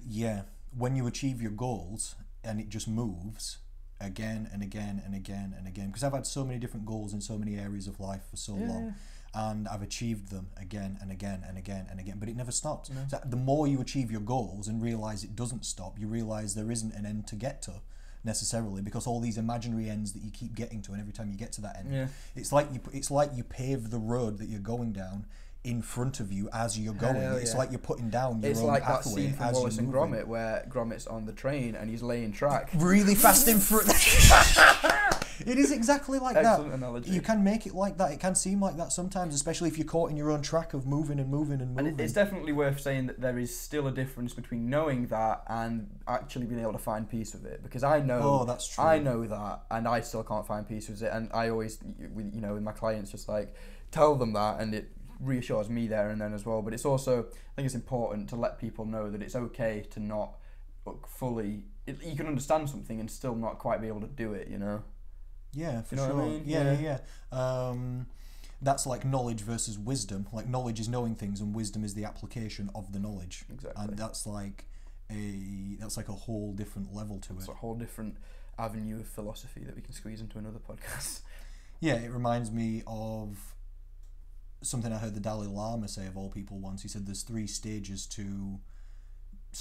Yeah, when you achieve your goals and it just moves again and again and again and again, because I've had so many different goals in so many areas of life for so long, and I've achieved them again and again and again and again, but it never stops. No. So the more you achieve your goals and realize it doesn't stop, you realize there isn't an end to get to necessarily, because all these imaginary ends that you keep getting to, and every time you get to that end, it's like you pave the road that you're going down in front of you as you're going. It's like you're putting down your it's own like that pathway scene from as Wallace you're and moving. Gromit, where Gromit's on the train and he's laying track. Really fast in front. It is exactly like Excellent that. analogy. You can make it like that. It can seem like that sometimes, especially if you're caught in your own track of moving and moving and moving. And it's definitely worth saying that there is still a difference between knowing that and actually being able to find peace with it. Because I know, Oh, that's true. I know that, and I still can't find peace with it. And I always, with my clients, just like tell them that, and it reassures me there and then as well. But it's also, I think it's important to let people know that it's okay to not fully. You can understand something and still not quite be able to do it. You know. Yeah, for You know sure. what I mean? Yeah. That's like knowledge versus wisdom. Like knowledge is knowing things, and wisdom is the application of the knowledge. Exactly. And that's like a whole different level to It's it. a whole different avenue of philosophy that we can squeeze into another podcast. Yeah, it reminds me of something I heard the Dalai Lama say of all people once. He said there's 3 stages to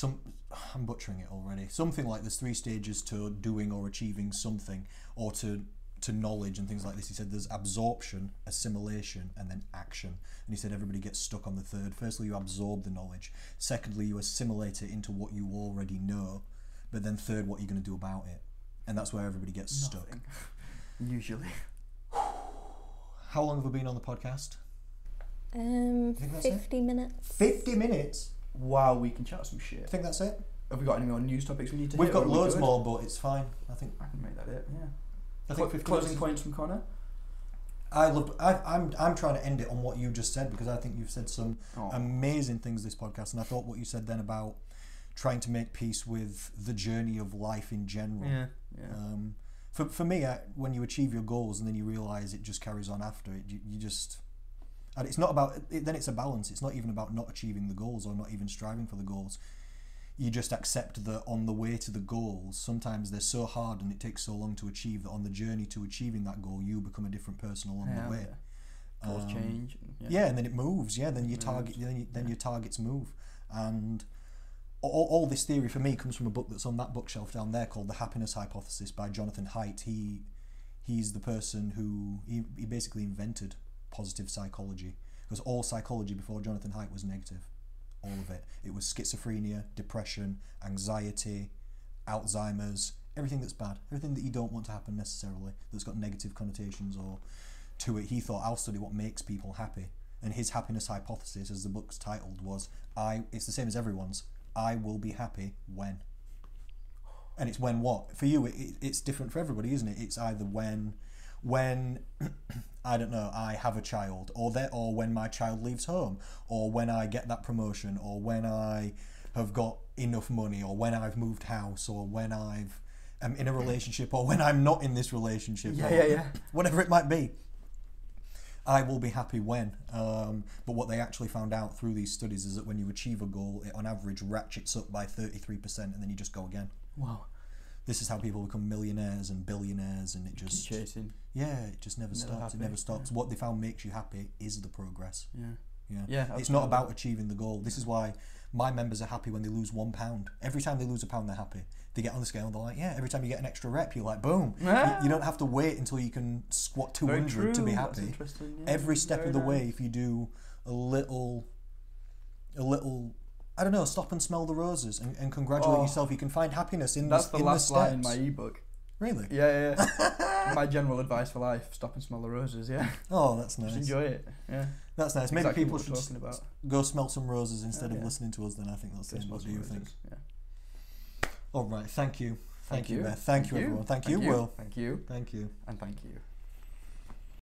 I'm butchering it already. Something like there's 3 stages to doing or achieving something, or to knowledge and things like this. He said there's absorption, assimilation, and then action. And he said everybody gets stuck on the 3rd. Firstly, you absorb the knowledge. Secondly, you assimilate it into what you already know. But then 3rd, what are you going to do about it? And that's where everybody gets stuck. Usually. How long have we been on the podcast? think that's 50 minutes. 50 minutes? Wow, we can chat some I shit. think that's it. Have we got any more news topics we need to We've hit? got or are we loads good? more, but it's fine. I think I can make that it, yeah. I think 50 Closing minutes. points from Connor? I'm trying to end it on what you just said, because I think you've said some Oh. amazing things this podcast, and I thought what you said then about trying to make peace with the journey of life in general. Yeah. For me, when you achieve your goals and then you realise it just carries on after it, you just... And it's not about... Then it's a balance. It's not even about not achieving the goals or not even striving for the goals. You just accept that on the way to the goals, sometimes they're so hard and it takes so long to achieve that on the journey to achieving that goal, you become a different person along the way. Goals change. Yeah, and then it moves. Yeah, then your target, then your targets move, and all this theory for me comes from a book that's on that bookshelf down there called The Happiness Hypothesis by Jonathan Haidt. He's the person who he basically invented positive psychology, because all psychology before Jonathan Haidt was negative. All of it. It was schizophrenia, depression, anxiety, Alzheimer's, everything that's bad, everything that you don't want to happen necessarily, that's got negative connotations or to it. He thought, I'll study what makes people happy. And his happiness hypothesis, as the book's titled, was, it's the same as everyone's, I will be happy when. And it's when what? For you, it's different for everybody, isn't it? It's either when I don't know, I have a child, or when my child leaves home, or when I get that promotion, or when I have got enough money, or when I've moved house, or when I'm in a relationship, or when I'm not in this relationship, whatever it might be. I will be happy when. But what they actually found out through these studies is that when you achieve a goal, it on average ratchets up by 33%, and then you just go again. Wow. This is how people become millionaires and billionaires, and it just... Keep chasing. Yeah, it just never stops. happy. It never stops. What they found makes you happy is the progress. Yeah. Yeah. It's not about achieving the goal. This is why my members are happy when they lose £1. Every time they lose £1, they're happy. They get on the scale and they're like, yeah, every time you get an extra rep, you're like, boom. You don't have to wait until you can squat 200 to be happy. That's interesting. Yeah. Every step Very of the nice. way, if you do a little, I don't know, stop and smell the roses and congratulate yourself. You can find happiness in That's the the last line in steps. my ebook. Really? Yeah. My general advice for life: stop and smell the roses. Yeah. Oh, that's nice. Just enjoy it. Yeah. That's nice. Maybe exactly people what should we're just talking about. go smell some roses instead of Yeah. listening to us. Then I think that's the end. What do you think? Yeah. All right. Thank you. Thank you, you. Beth. Thank you, everyone. Thank you, Will. Thank you. Thank you. And thank you.